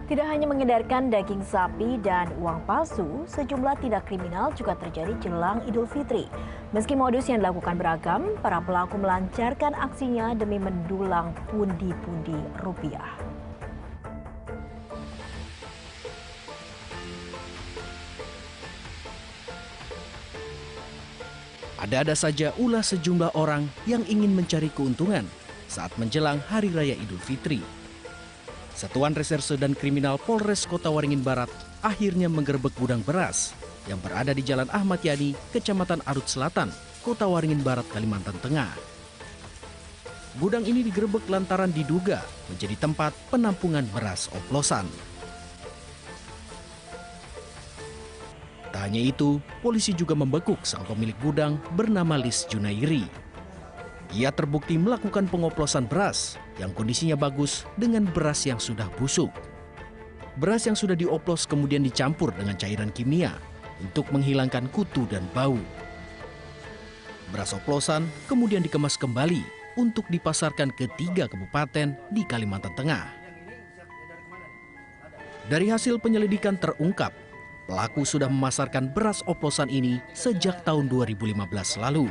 Tidak hanya mengedarkan daging sapi dan uang palsu, sejumlah tindak kriminal juga terjadi jelang Idul Fitri. Meski modus yang dilakukan beragam, para pelaku melancarkan aksinya demi mendulang pundi-pundi rupiah. Ada-ada saja ulah sejumlah orang yang ingin mencari keuntungan saat menjelang Hari Raya Idul Fitri. Satuan Reserse dan Kriminal Polres Kota Waringin Barat akhirnya menggerebek gudang beras yang berada di Jalan Ahmad Yani, Kecamatan Arut Selatan, Kota Waringin Barat, Kalimantan Tengah. Gudang ini digerebek lantaran diduga menjadi tempat penampungan beras oplosan. Tak hanya itu, polisi juga membekuk sang pemilik gudang bernama Lis Junairi. Ia terbukti melakukan pengoplosan beras yang kondisinya bagus dengan beras yang sudah busuk. Beras yang sudah dioplos kemudian dicampur dengan cairan kimia untuk menghilangkan kutu dan bau. Beras oplosan kemudian dikemas kembali untuk dipasarkan ke 3 kabupaten di Kalimantan Tengah. Dari hasil penyelidikan terungkap, pelaku sudah memasarkan beras oplosan ini sejak tahun 2015 lalu.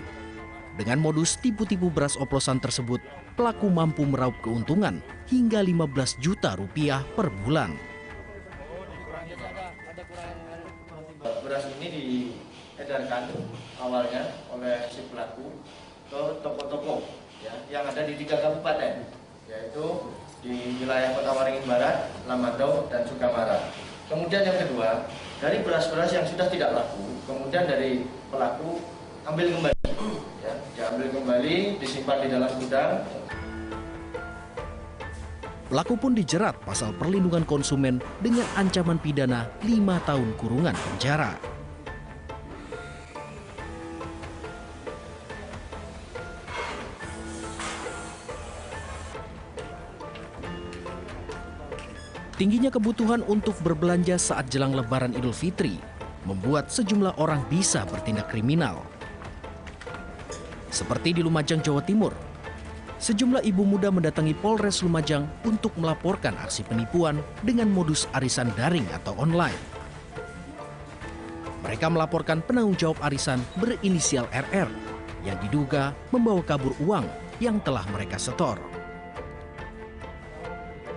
Dengan modus tipu-tipu beras oplosan tersebut, pelaku mampu meraup keuntungan hingga 15 juta rupiah per bulan. Beras ini diedarkan awalnya oleh si pelaku ke toko-toko yang ada di 3 kabupaten, yaitu di wilayah Kota Waringin Barat, Lamandau, dan Sukamara. Kemudian yang kedua, dari beras-beras yang sudah tidak laku, kemudian dari pelaku ambil kembali. Diambil kembali, disimpan di dalam gudang. Pelaku pun dijerat pasal perlindungan konsumen dengan ancaman pidana 5 tahun kurungan penjara. Tingginya kebutuhan untuk berbelanja saat jelang Lebaran Idul Fitri membuat sejumlah orang bisa bertindak kriminal. Seperti di Lumajang, Jawa Timur, sejumlah ibu muda mendatangi Polres Lumajang untuk melaporkan aksi penipuan dengan modus arisan daring atau online. Mereka melaporkan penanggung jawab arisan berinisial RR yang diduga membawa kabur uang yang telah mereka setor.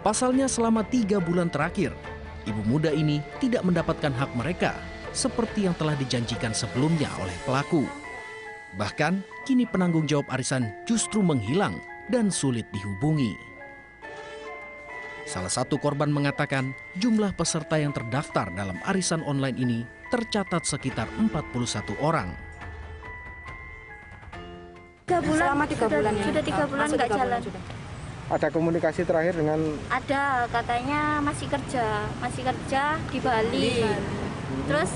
Pasalnya selama 3 bulan terakhir, ibu muda ini tidak mendapatkan hak mereka seperti yang telah dijanjikan sebelumnya oleh pelaku. Bahkan, kini penanggung jawab arisan justru menghilang dan sulit dihubungi. Salah satu korban mengatakan jumlah peserta yang terdaftar dalam arisan online ini tercatat sekitar 41 orang. 3 bulan, selama 3 bulan ya? Sudah 3 bulan nggak jalan. Ada komunikasi terakhir dengan? Ada, katanya masih kerja di Bali. Terus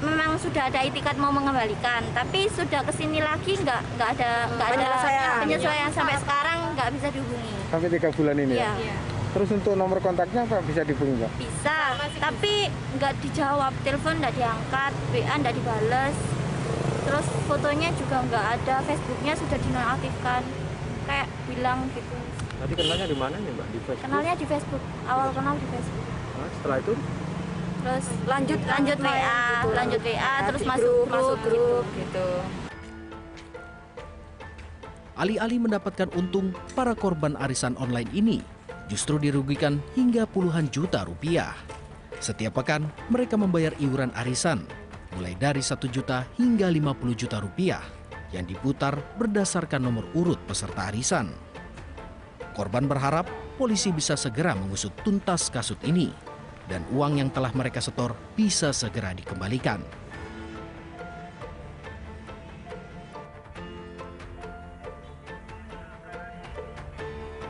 memang sudah ada itikat mau mengembalikan, tapi sudah kesini lagi nggak ada penyesuaian sampai sekarang nggak bisa dihubungi. Sampai 3 bulan ini ya? Ya? Terus untuk nomor kontaknya apa bisa dihubungi Mbak? Bisa, tapi nggak dijawab, telepon nggak diangkat, WA nggak dibales, terus fotonya juga nggak ada, Facebooknya sudah dinonaktifkan, kayak bilang gitu. Tadi kenalnya di mana nih Mbak? Di Facebook? Kenalnya di Facebook, awal kenal di Facebook. Nah, setelah itu? Terus lanjut WA, terus masuk grup gitu. Alih-alih mendapatkan untung, para korban arisan online ini justru dirugikan hingga puluhan juta rupiah. Setiap pekan mereka membayar iuran arisan mulai dari 1 juta hingga 50 juta rupiah yang diputar berdasarkan nomor urut peserta arisan. Korban berharap polisi bisa segera mengusut tuntas kasus ini dan uang yang telah mereka setor bisa segera dikembalikan.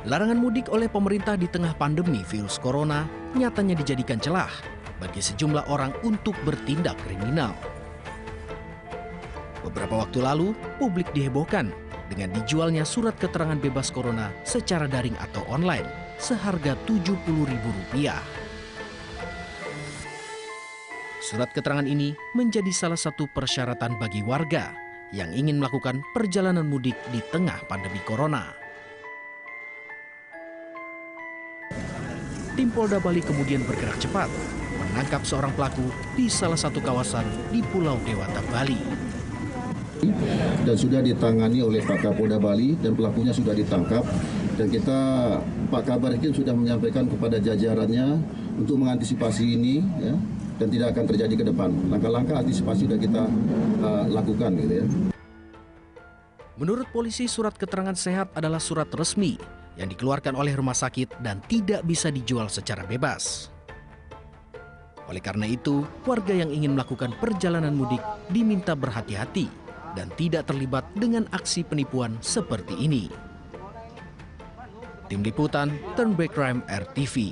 Larangan mudik oleh pemerintah di tengah pandemi virus corona nyatanya dijadikan celah bagi sejumlah orang untuk bertindak kriminal. Beberapa waktu lalu, publik dihebohkan dengan dijualnya surat keterangan bebas corona secara daring atau online seharga Rp70.000. Surat keterangan ini menjadi salah satu persyaratan bagi warga yang ingin melakukan perjalanan mudik di tengah pandemi corona. Tim Polda Bali kemudian bergerak cepat, menangkap seorang pelaku di salah satu kawasan di Pulau Dewata, Bali. Dan sudah ditangani oleh Pak Kapolda Bali dan pelakunya sudah ditangkap. Dan kita, Pak Kabar Eskrim sudah menyampaikan kepada jajarannya untuk mengantisipasi ini, ya, dan tidak akan terjadi ke depan. Langkah-langkah antisipasi sudah kita lakukan, gitu ya. Menurut polisi, surat keterangan sehat adalah surat resmi yang dikeluarkan oleh rumah sakit dan tidak bisa dijual secara bebas. Oleh karena itu, warga yang ingin melakukan perjalanan mudik diminta berhati-hati dan tidak terlibat dengan aksi penipuan seperti ini. Tim Liputan, Turn Back Crime RTV.